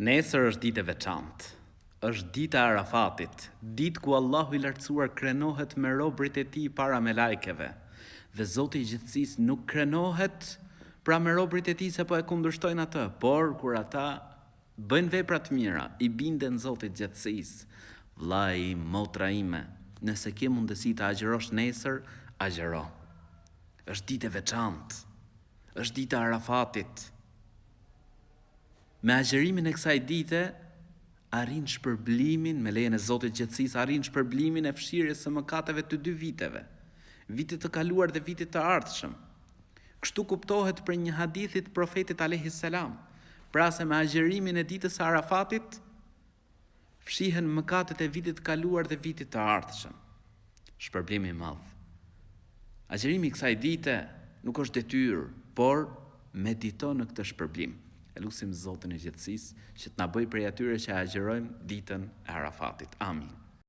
Nesër është ditë e veçantë. Është dita e Arafatit, ditë ku Allahu i lartësuar krenohet me robërit e tij para me lajkeve. Dhe Zoti i gjithësisë nuk krenohet pra me robërit e tij se po e kundërshtojnë atë, por kur ata bëjnë vepra të mira, i binden Zotit të gjithësisë. Vllai, motra ime, nëse ke mundësi të agjërosh nesër, agjëro. Është ditë e veçantë. Është dita e Arafatit. Me agjërimin e kësaj dite, arrin shpërblimin, me lejen e Zotit gjithësisë, arrin shpërblimin e fshirjes së mëkateve të 2 viteve, vitit të kaluar dhe vitit të ardhshëm. Kështu kuptohet për një hadithit profetit alayhis salam, pra se me agjërimin e ditës së Arafatit, fshihen mëkatet e vitit të kaluar dhe vitit të ardhshëm. Shpërblimi i madh. Agjërimi i kësaj dite nuk është detyrë, por medito në këtë shpërblim. E lutim Zotin e gjithësisë që të na bëjë prej atyre që agjërojmë ditën e Arafatit. Amin.